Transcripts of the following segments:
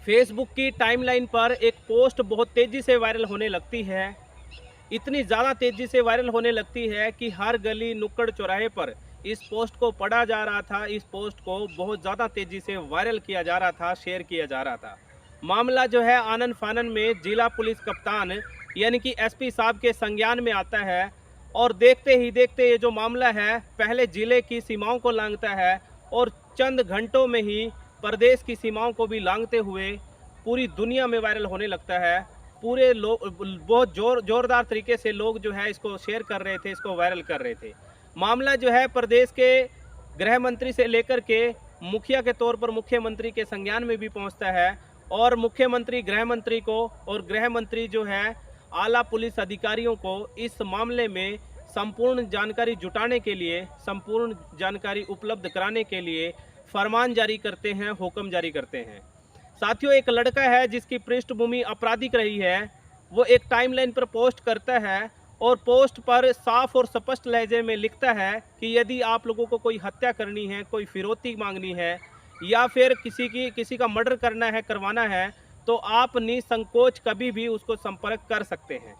Facebook की timeline पर एक पोस्ट बहुत तेज़ी से वायरल होने लगती है। इतनी ज़्यादा तेज़ी से वायरल होने लगती है कि हर गली नुक्कड़ चौराहे पर इस पोस्ट को पढ़ा जा रहा था, इस पोस्ट को बहुत ज़्यादा तेज़ी से वायरल किया जा रहा था, शेयर किया जा रहा था। मामला जो है आनन-फानन में जिला पुलिस कप्तान यानी कि एसपी साहब के संज्ञान में आता है और देखते ही देखते ये जो मामला है पहले जिले की सीमाओं को लांघता है और चंद घंटों में ही प्रदेश की सीमाओं को भी लांघते हुए पूरी दुनिया में वायरल होने लगता है। पूरे लोग बहुत जोरदार तरीके से लोग जो है इसको शेयर कर रहे थे, इसको वायरल कर रहे थे। मामला जो है प्रदेश के गृह मंत्री से लेकर के मुखिया के तौर पर मुख्यमंत्री के संज्ञान में भी पहुंचता है और मुख्यमंत्री गृह मंत्री को और गृह मंत्री जो है आला पुलिस अधिकारियों को इस मामले में संपूर्ण जानकारी जुटाने के लिए, संपूर्ण जानकारी उपलब्ध कराने के लिए फरमान जारी करते हैं, हुक्म जारी करते हैं। साथियों, एक लड़का है जिसकी पृष्ठभूमि आपराधिक रही है, वो एक टाइमलाइन पर पोस्ट करता है और पोस्ट पर साफ और स्पष्ट लहजे में लिखता है कि यदि आप लोगों को कोई हत्या करनी है, कोई फिरौती मांगनी है या फिर किसी का मर्डर करना है, करवाना है, तो आप निसंकोच कभी भी उसको संपर्क कर सकते हैं।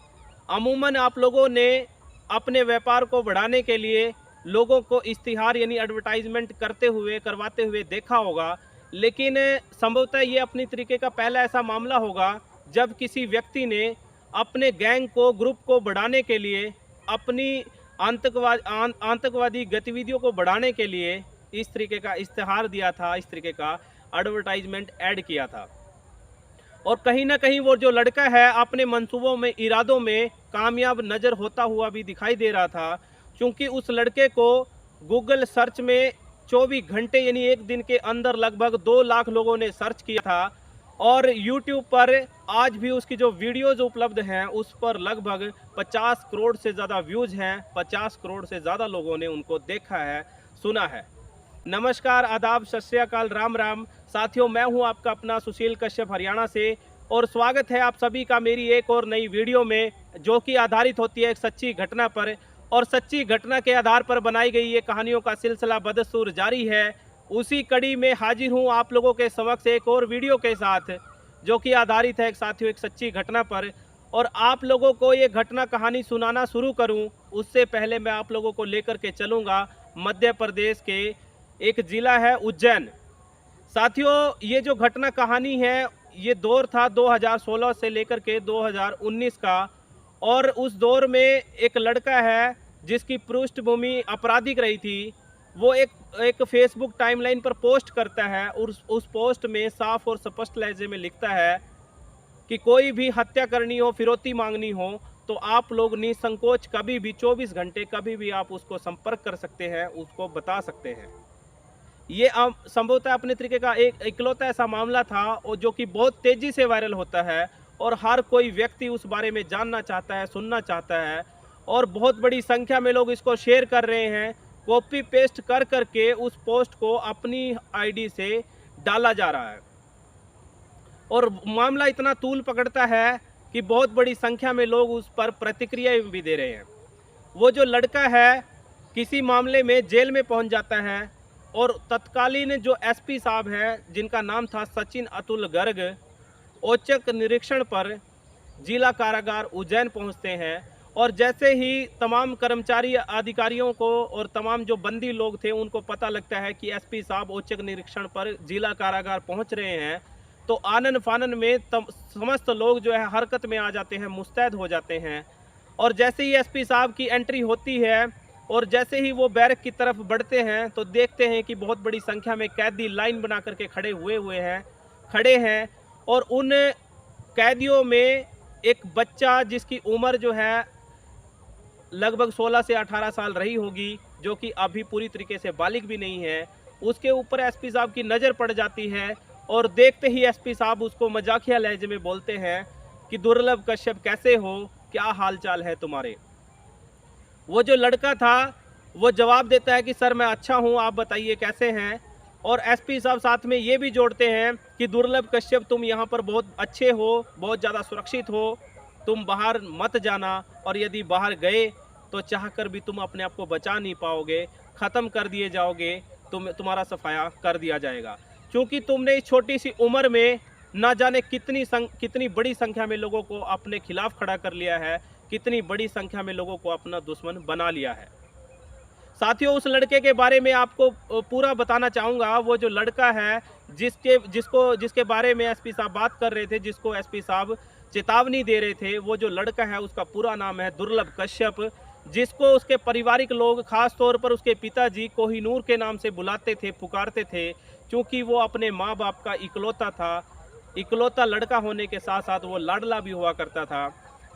अमूमन आप लोगों ने अपने व्यापार को बढ़ाने के लिए लोगों को इश्तिहार यानी एडवर्टाइजमेंट करवाते हुए देखा होगा, लेकिन संभवतः ये अपनी तरीके का पहला ऐसा मामला होगा जब किसी व्यक्ति ने अपने गैंग को, ग्रुप को बढ़ाने के लिए, अपनी आतंकवादी गतिविधियों को बढ़ाने के लिए इस तरीके का इश्तिहार दिया था, इस तरीके का एडवर्टाइजमेंट ऐड किया था। और कहीं ना कहीं वो जो लड़का है अपने मंसूबों में, इरादों में कामयाब नज़र होता हुआ भी दिखाई दे रहा था, क्योंकि उस लड़के को गूगल सर्च में 24 घंटे यानी एक दिन के अंदर लगभग 2 लाख लोगों ने सर्च किया था और यूट्यूब पर आज भी उसकी जो वीडियोज़ उपलब्ध हैं उस पर लगभग 50 करोड़ से ज़्यादा व्यूज़ हैं, 50 करोड़ से ज़्यादा लोगों ने उनको देखा है, सुना है। नमस्कार, आदाब, सत श्री अकाल, राम राम। साथियों, मैं हूं आपका अपना सुशील कश्यप हरियाणा से और स्वागत है आप सभी का मेरी एक और नई वीडियो में, जो कि आधारित होती है एक सच्ची घटना पर और सच्ची घटना के आधार पर बनाई गई ये कहानियों का सिलसिला बदस्तूर जारी है। उसी कड़ी में हाजिर हूं आप लोगों के समक्ष एक और वीडियो के साथ, जो कि आधारित है साथियों एक सच्ची घटना पर। और आप लोगों को ये घटना कहानी सुनाना शुरू करूं उससे पहले मैं आप लोगों को लेकर के चलूँगा मध्य प्रदेश के एक ज़िला है उज्जैन। साथियों, ये जो घटना कहानी है ये दौर था 2016 से लेकर के 2019 का और उस दौर में एक लड़का है जिसकी पृष्ठभूमि आपराधिक रही थी। वो एक फेसबुक टाइमलाइन पर पोस्ट करता है और उस पोस्ट में साफ और स्पष्ट लहजे में लिखता है कि कोई भी हत्या करनी हो, फिरौती मांगनी हो, तो आप लोग निसंकोच कभी भी 24 घंटे कभी भी आप उसको संपर्क कर सकते हैं, उसको बता सकते हैं। ये संभवतः अपने तरीके का एक इकलौता ऐसा मामला था और जो कि बहुत तेज़ी से वायरल होता है और हर कोई व्यक्ति उस बारे में जानना चाहता है, सुनना चाहता है और बहुत बड़ी संख्या में लोग इसको शेयर कर रहे हैं। कॉपी पेस्ट कर करके उस पोस्ट को अपनी आईडी से डाला जा रहा है और मामला इतना तूल पकड़ता है कि बहुत बड़ी संख्या में लोग उस पर प्रतिक्रिया भी दे रहे हैं। वो जो लड़का है किसी मामले में जेल में पहुंच जाता है और तत्कालीन जो एसपी साहब हैं जिनका नाम था सचिन अतुल गर्ग, औचक निरीक्षण पर जिला कारागार उज्जैन पहुंचते हैं और जैसे ही तमाम कर्मचारी अधिकारियों को और तमाम जो बंदी लोग थे उनको पता लगता है कि एसपी साहब औचक निरीक्षण पर जिला कारागार पहुंच रहे हैं, तो आनन फानन में समस्त लोग जो है हरकत में आ जाते हैं, मुस्तैद हो जाते हैं। और जैसे ही एसपी साहब की एंट्री होती है और जैसे ही वो बैरक की तरफ बढ़ते हैं तो देखते हैं कि बहुत बड़ी संख्या में कैदी लाइन बना करके खड़े हैं और उन कैदियों में एक बच्चा जिसकी उम्र जो है लगभग 16 से 18 साल रही होगी, जो कि अभी पूरी तरीके से बालिग भी नहीं है, उसके ऊपर एसपी साहब की नज़र पड़ जाती है और देखते ही एसपी साहब उसको मजाकिया लहजे में बोलते हैं कि दुर्लभ कश्यप कैसे हो, क्या हाल चाल है तुम्हारे। वो जो लड़का था वो जवाब देता है कि सर मैं अच्छा हूँ, आप बताइए कैसे हैं। और एसपी साहब साथ में ये भी जोड़ते हैं कि दुर्लभ कश्यप तुम यहाँ पर बहुत अच्छे हो, बहुत ज़्यादा सुरक्षित हो, तुम बाहर मत जाना और यदि बाहर गए तो चाहकर भी तुम अपने आप को बचा नहीं पाओगे, ख़त्म कर दिए जाओगे, तुम्हारा सफाया कर दिया जाएगा, क्योंकि तुमने इस छोटी सी उम्र में ना जाने कितनी बड़ी संख्या में लोगों को अपने खिलाफ खड़ा कर लिया है, कितनी बड़ी संख्या में लोगों को अपना दुश्मन बना लिया है। साथियों, उस लड़के के बारे में आपको पूरा बताना चाहूँगा। वो जो लड़का है जिसके बारे में एसपी साहब बात कर रहे थे, जिसको एसपी साहब चेतावनी दे रहे थे, वो जो लड़का है उसका पूरा नाम है दुर्लभ कश्यप, जिसको उसके पारिवारिक लोग खास तौर पर उसके पिताजी कोहिनूर के नाम से बुलाते थे, पुकारते थे, क्योंकि वो अपने माँ बाप का इकलौता था। इकलौता लड़का होने के साथ साथ वो लाडला भी हुआ करता था।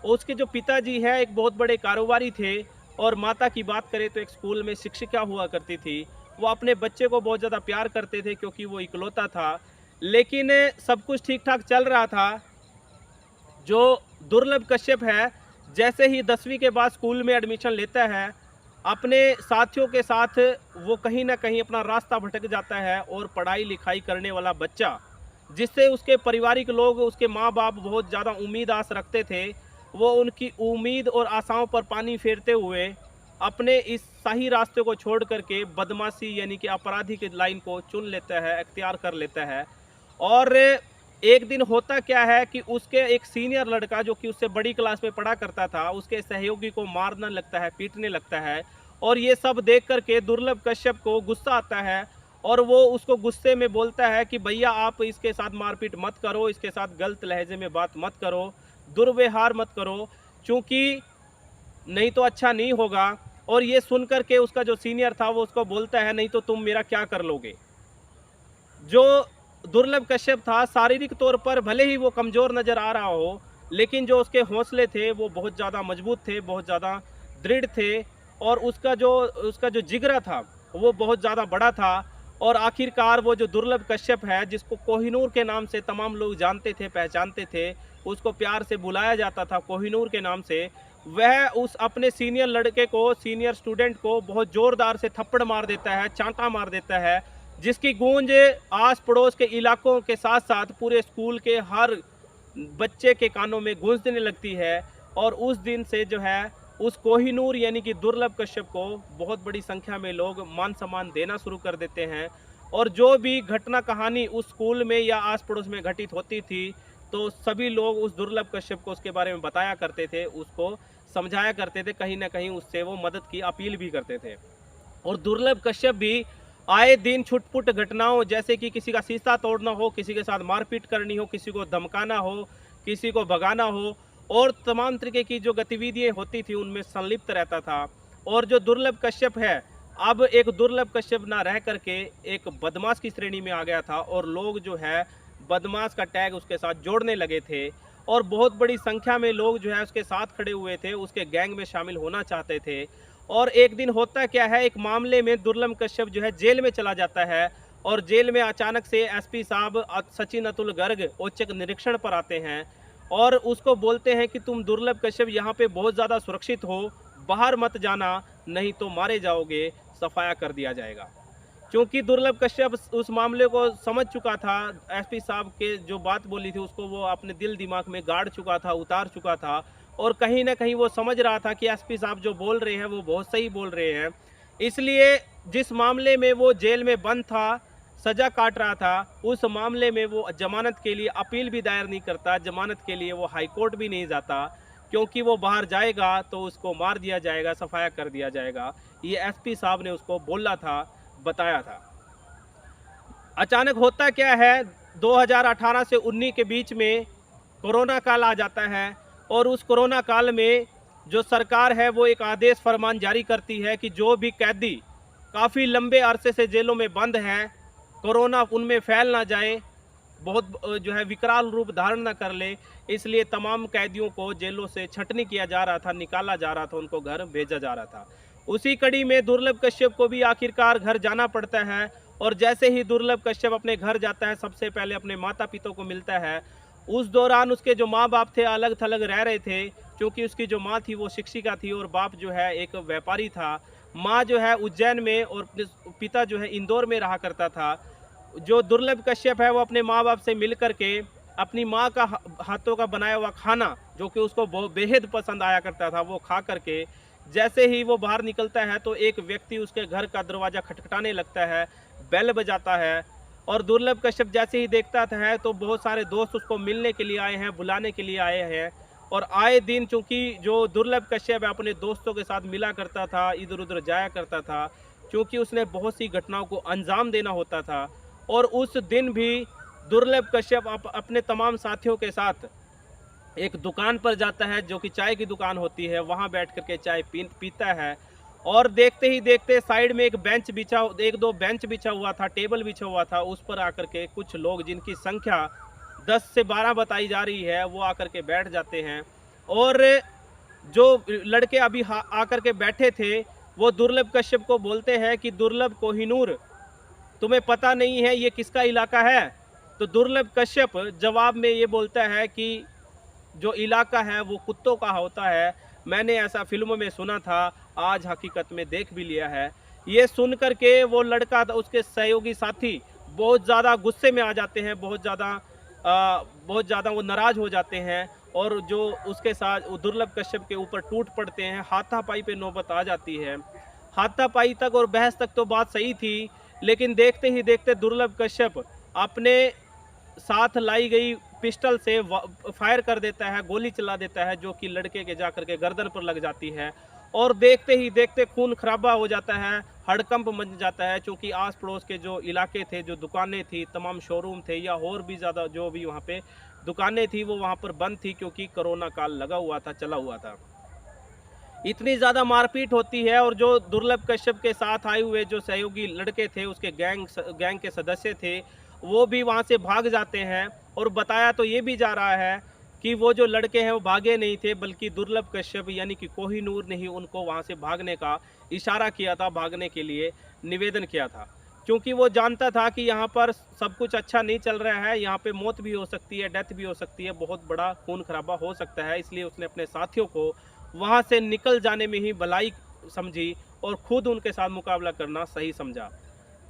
उसके जो पिताजी है एक बहुत बड़े कारोबारी थे, और माता की बात करें तो एक स्कूल में शिक्षिका हुआ करती थी। वो अपने बच्चे को बहुत ज़्यादा प्यार करते थे क्योंकि वो इकलौता था। लेकिन सब कुछ ठीक ठाक चल रहा था। जो दुर्लभ कश्यप है, जैसे ही 10वीं के बाद स्कूल में एडमिशन लेता है, अपने साथियों के साथ वो कहीं ना कहीं अपना रास्ता भटक जाता है, और पढ़ाई लिखाई करने वाला बच्चा, जिससे उसके पारिवारिक लोग, उसके माँ बाप बहुत ज़्यादा उम्मीद आस रखते थे, वो उनकी उम्मीद और आशाओं पर पानी फेरते हुए अपने इस सही रास्ते को छोड़ करके बदमाशी यानी कि अपराधी की लाइन को चुन लेता है, अख्तियार कर लेता है। और एक दिन होता क्या है कि उसके एक सीनियर लड़का जो कि उससे बड़ी क्लास में पढ़ा करता था, उसके सहयोगी को मारने लगता है, पीटने लगता है। और ये सब देख करके दुर्लभ कश्यप को गुस्सा आता है, और वो उसको गुस्से में बोलता है कि भैया आप इसके साथ मारपीट मत करो, इसके साथ गलत लहजे में बात मत करो, दुर्व्यवहार मत करो, क्योंकि नहीं तो अच्छा नहीं होगा। और ये सुन करके उसका जो सीनियर था वो उसको बोलता है, नहीं तो तुम मेरा क्या कर लोगे। जो दुर्लभ कश्यप था, शारीरिक तौर पर भले ही वो कमज़ोर नज़र आ रहा हो, लेकिन जो उसके हौसले थे वो बहुत ज़्यादा मजबूत थे, बहुत ज़्यादा दृढ़ थे, और उसका जो जिगरा था वो बहुत ज़्यादा बड़ा था। और आखिरकार वो जो दुर्लभ कश्यप है, जिसको कोहिनूर के नाम से तमाम लोग जानते थे, पहचानते थे, उसको प्यार से बुलाया जाता था कोहिनूर के नाम से, वह उस अपने सीनियर लड़के को, सीनियर स्टूडेंट को बहुत ज़ोरदार से थप्पड़ मार देता है, चांटा मार देता है, जिसकी गूंज आस पड़ोस के इलाकों के साथ साथ पूरे स्कूल के हर बच्चे के कानों में गूंजने लगती है। और उस दिन से जो है उस कोहिनूर यानी कि दुर्लभ कश्यप को बहुत बड़ी संख्या में लोग मान सम्मान देना शुरू कर देते हैं। और जो भी घटना कहानी उस स्कूल में या आस पड़ोस में घटित होती थी, तो सभी लोग उस दुर्लभ कश्यप को उसके बारे में बताया करते थे, उसको समझाया करते थे, कहीं ना कहीं उससे वो मदद की अपील भी करते थे। और दुर्लभ कश्यप भी आए दिन छुटपुट घटनाओं, जैसे कि किसी का शीशा तोड़ना हो, किसी के साथ मारपीट करनी हो, किसी को धमकाना हो, किसी को भगाना हो, और तमाम तरीके की जो गतिविधियां होती थी उनमें संलिप्त रहता था। और जो दुर्लभ कश्यप है, अब एक दुर्लभ कश्यप ना रह करके एक बदमाश की श्रेणी में आ गया था, और लोग जो है बदमाश का टैग उसके साथ जोड़ने लगे थे, और बहुत बड़ी संख्या में लोग जो है उसके साथ खड़े हुए थे, उसके गैंग में शामिल होना चाहते थे। और एक दिन होता क्या है, एक मामले में दुर्लभ कश्यप जो है जेल में चला जाता है, और जेल में अचानक से एसपी साहब सचिन अतुल गर्ग औचक निरीक्षण पर आते हैं, और उसको बोलते हैं कि तुम दुर्लभ कश्यप यहाँ पे बहुत ज़्यादा सुरक्षित हो, बाहर मत जाना, नहीं तो मारे जाओगे, सफाया कर दिया जाएगा। क्योंकि दुर्लभ कश्यप उस मामले को समझ चुका था, एसपी साहब के जो बात बोली थी उसको वो अपने दिल दिमाग में गाड़ चुका था, उतार चुका था, और कहीं ना कहीं वो समझ रहा था कि एसपी साहब जो बोल रहे हैं वो बहुत सही बोल रहे हैं। इसलिए जिस मामले में वो जेल में बंद था, सज़ा काट रहा था, उस मामले में वो जमानत के लिए अपील भी दायर नहीं करता, जमानत के लिए वो हाई कोर्ट भी नहीं जाता, क्योंकि वो बाहर जाएगा तो उसको मार दिया जाएगा, सफाया कर दिया जाएगा। ये एसपी साहब ने उसको बोला था, बताया था। अचानक होता क्या है, 2018 से 19 के बीच में कोरोना काल आ जाता है, और उस कोरोना काल में जो सरकार है वो एक आदेश फरमान जारी करती है कि जो भी कैदी काफ़ी लंबे अरसे से जेलों में बंद हैं, कोरोना उनमें फैल ना जाए, बहुत जो है विकराल रूप धारण ना कर ले, इसलिए तमाम कैदियों को जेलों से छटनी किया जा रहा था, निकाला जा रहा था, उनको घर भेजा जा रहा था। उसी कड़ी में दुर्लभ कश्यप को भी आखिरकार घर जाना पड़ता है, और जैसे ही दुर्लभ कश्यप अपने घर जाता है, सबसे पहले अपने माता पिता को मिलता है। उस दौरान उसके जो माँ बाप थे अलग थलग रह रहे थे, क्योंकि उसकी जो माँ थी वो शिक्षिका थी, और बाप जो है एक व्यापारी था। माँ जो है उज्जैन में, और पिता जो है इंदौर में रहा करता था। जो दुर्लभ कश्यप है वो अपने माँ बाप से मिल करके अपनी माँ का हाथों का बनाया हुआ खाना, जो कि उसको बहुत बेहद पसंद आया करता था, वो खा करके जैसे ही वो बाहर निकलता है तो एक व्यक्ति उसके घर का दरवाज़ा खटखटाने लगता है, बेल बजाता है, और दुर्लभ कश्यप जैसे ही देखता था तो बहुत सारे दोस्त उसको मिलने के लिए आए हैं, बुलाने के लिए आए हैं। और आए दिन चूँकि जो दुर्लभ कश्यप है अपने दोस्तों के साथ मिला करता था, इधर-उधर जाया करता था, क्योंकि उसने बहुत सी घटनाओं को अंजाम देना होता था। और उस दिन भी दुर्लभ कश्यप अपने तमाम साथियों के साथ एक दुकान पर जाता है, जो कि चाय की दुकान होती है, वहाँ बैठ कर के चाय पीता है। और देखते ही देखते साइड में एक दो बेंच बिछा हुआ था, टेबल बिछा हुआ था, उस पर आकर के कुछ लोग जिनकी संख्या 10 से 12 बताई जा रही है, वो आकर के बैठ जाते हैं। और जो लड़के अभी आकर के बैठे थे, वो दुर्लभ कश्यप को बोलते हैं कि दुर्लभ कोहिनूर, तुम्हें पता नहीं है ये किसका इलाका है? तो दुर्लभ कश्यप जवाब में ये बोलता है कि जो इलाका है वो कुत्तों का होता है। मैंने ऐसा फ़िल्मों में सुना था, आज हकीकत में देख भी लिया है। ये सुन कर के वो लड़का, उसके सहयोगी साथी बहुत ज़्यादा गुस्से में आ जाते हैं, बहुत ज़्यादा वो नाराज़ हो जाते हैं। और जो उसके साथ वो दुर्लभ कश्यप के ऊपर टूट पड़ते हैं, हाथापाई पे नौबत आ जाती है। हाथापाई तक और बहस तक तो बात सही थी, लेकिन देखते ही देखते दुर्लभ कश्यप अपने साथ लाई गई पिस्टल से फायर कर देता है, गोली चला देता है, जो कि लड़के के जाकर के गर्दन पर लग जाती है। और देखते ही देखते खून खराबा हो जाता है, हड़कंप मच जाता है, क्योंकि आस पड़ोस के जो इलाके थे, जो दुकानें थी, तमाम शोरूम थे या और भी ज़्यादा जो भी वहाँ पे दुकानें थी, वो वहाँ पर बंद थी, क्योंकि कोरोना काल लगा हुआ था, चला हुआ था। इतनी ज़्यादा मारपीट होती है और जो दुर्लभ कश्यप के साथ आए हुए जो सहयोगी लड़के थे, उसके गैंग के सदस्य थे, वो भी वहाँ से भाग जाते हैं। और बताया तो ये भी जा रहा है कि वो जो लड़के हैं वो भागे नहीं थे, बल्कि दुर्लभ कश्यप यानी कि कोहिनूर ने ही उनको वहाँ से भागने का इशारा किया था, भागने के लिए निवेदन किया था। क्योंकि वो जानता था कि यहाँ पर सब कुछ अच्छा नहीं चल रहा है, यहाँ पे मौत भी हो सकती है, डेथ भी हो सकती है, बहुत बड़ा खून खराबा हो सकता है। इसलिए उसने अपने साथियों को वहाँ से निकल जाने में ही भलाई समझी और खुद उनके साथ मुकाबला करना सही समझा।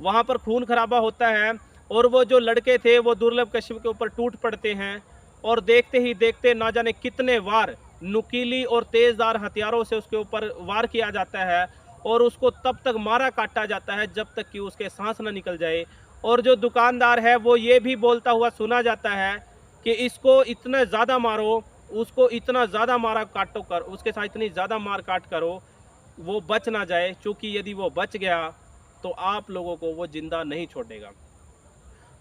वहाँ पर खून खराबा होता है और वो जो लड़के थे वो दुर्लभ कश्यप के ऊपर टूट पड़ते हैं। और देखते ही देखते ना जाने कितने वार नुकीली और तेज़दार हथियारों से उसके ऊपर वार किया जाता है और उसको तब तक मारा काटा जाता है जब तक कि उसके सांस न निकल जाए। और जो दुकानदार है वो ये भी बोलता हुआ सुना जाता है कि इसको इतना ज़्यादा मारो, उसको इतना ज़्यादा मारा काटो कर, उसके साथ इतनी ज़्यादा मार काट करो वो बच ना जाए, क्योंकि यदि वो बच गया तो आप लोगों को वो जिंदा नहीं छोड़ेगा।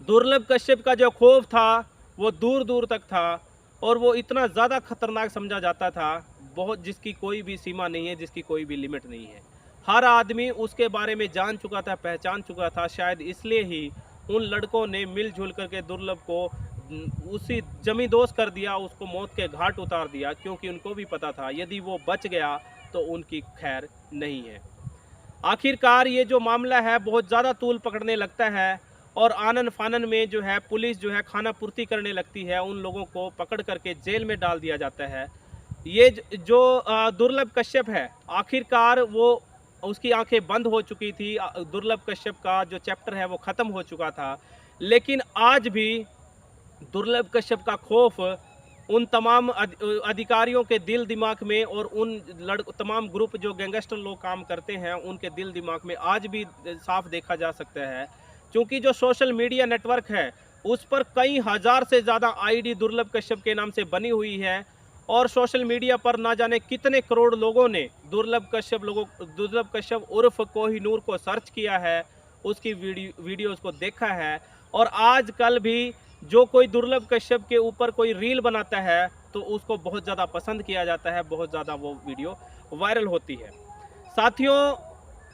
दुर्लभ कश्यप का जो खौफ था वो दूर दूर तक था और वो इतना ज़्यादा खतरनाक समझा जाता था, बहुत, जिसकी कोई भी सीमा नहीं है, जिसकी कोई भी लिमिट नहीं है। हर आदमी उसके बारे में जान चुका था, पहचान चुका था। शायद इसलिए ही उन लड़कों ने मिलजुल करके दुर्लभ को उसी जमींदोज कर दिया, उसको मौत के घाट उतार दिया, क्योंकि उनको भी पता था यदि वो बच गया तो उनकी खैर नहीं है। आखिरकार ये जो मामला है बहुत ज़्यादा तूल पकड़ने लगता है और आनन फानन में जो है पुलिस जो है खाना पूर्ति करने लगती है, उन लोगों को पकड़ करके जेल में डाल दिया जाता है। ये जो दुर्लभ कश्यप है, आखिरकार वो उसकी आंखें बंद हो चुकी थी, दुर्लभ कश्यप का जो चैप्टर है वो ख़त्म हो चुका था। लेकिन आज भी दुर्लभ कश्यप का खौफ उन तमाम अधिकारियों के दिल दिमाग में और उन तमाम ग्रुप जो गैंगस्टर लोग काम करते हैं उनके दिल दिमाग में आज भी साफ देखा जा सकता है। क्योंकि जो सोशल मीडिया नेटवर्क है उस पर कई हज़ार से ज़्यादा आईडी दुर्लभ कश्यप के नाम से बनी हुई है और सोशल मीडिया पर ना जाने कितने करोड़ लोगों ने दुर्लभ कश्यप उर्फ कोहिनूर को सर्च किया है, उसकी वीडियोज़ को देखा है। और आजकल भी जो कोई दुर्लभ कश्यप के ऊपर कोई रील बनाता है तो उसको बहुत ज़्यादा पसंद किया जाता है, बहुत ज़्यादा वो वीडियो वायरल होती है। साथियों,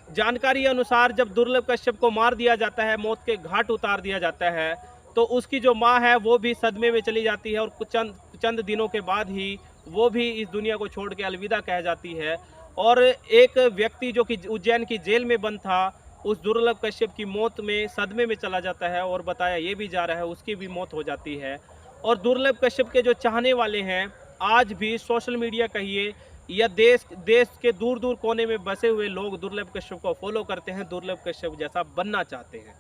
जानकारी अनुसार जब दुर्लभ कश्यप को मार दिया जाता है, मौत के घाट उतार दिया जाता है, तो उसकी जो माँ है वो भी सदमे में चली जाती है और कुछ चंद दिनों के बाद ही वो भी इस दुनिया को छोड़ के अलविदा कह जाती है। और एक व्यक्ति जो कि उज्जैन की जेल में बंद था, उस दुर्लभ कश्यप की मौत में सदमे में चला जाता है और बताया ये भी जा रहा है उसकी भी मौत हो जाती है। और दुर्लभ कश्यप के जो चाहने वाले हैं आज भी सोशल मीडिया कहिए या देश के दूर दूर कोने में बसे हुए लोग दुर्लभ कश्यप को फॉलो करते हैं, दुर्लभ कश्यप जैसा बनना चाहते हैं।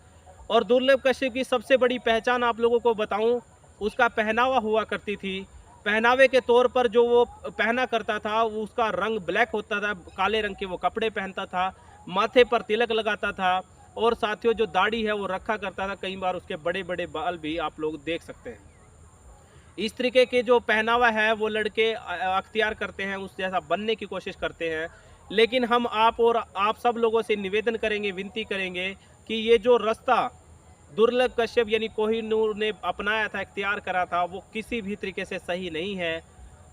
और दुर्लभ कश्यप की सबसे बड़ी पहचान आप लोगों को बताऊं, उसका पहनावा हुआ करती थी। पहनावे के तौर पर जो वो पहना करता था उसका रंग ब्लैक होता था, काले रंग के वो कपड़े पहनता था, माथे पर तिलक लगाता था और साथियों जो दाढ़ी है वो रखा करता था, कई बार उसके बड़े बड़े बाल भी आप लोग देख सकते हैं। इस तरीके के जो पहनावा है वो लड़के अख्तियार करते हैं, उस जैसा बनने की कोशिश करते हैं। लेकिन हम आप सब लोगों से निवेदन करेंगे, विनती करेंगे कि ये जो रास्ता दुर्लभ कश्यप यानी कोहिनूर ने अपनाया था, इख्तियार करा था, वो किसी भी तरीके से सही नहीं है।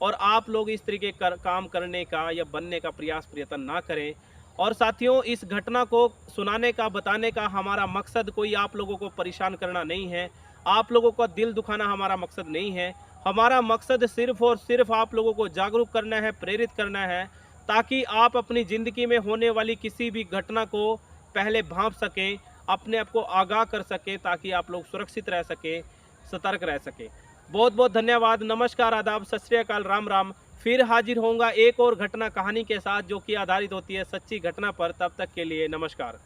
और आप लोग इस तरीके काम करने का या बनने का प्रयत्न ना करें। और साथियों, इस घटना को सुनाने का, बताने का हमारा मकसद कोई आप लोगों को परेशान करना नहीं है, आप लोगों का दिल दुखाना हमारा मकसद नहीं है। हमारा मकसद सिर्फ और सिर्फ आप लोगों को जागरूक करना है, प्रेरित करना है, ताकि आप अपनी ज़िंदगी में होने वाली किसी भी घटना को पहले भांप सकें, अपने आप को आगाह कर सकें, ताकि आप लोग सुरक्षित रह सकें, सतर्क रह सकें। बहुत बहुत धन्यवाद। नमस्कार, आदाब, सत श्री अकाल, राम राम। फिर हाजिर होऊंगा एक और घटना कहानी के साथ, जो कि आधारित होती है सच्ची घटना पर। तब तक के लिए नमस्कार।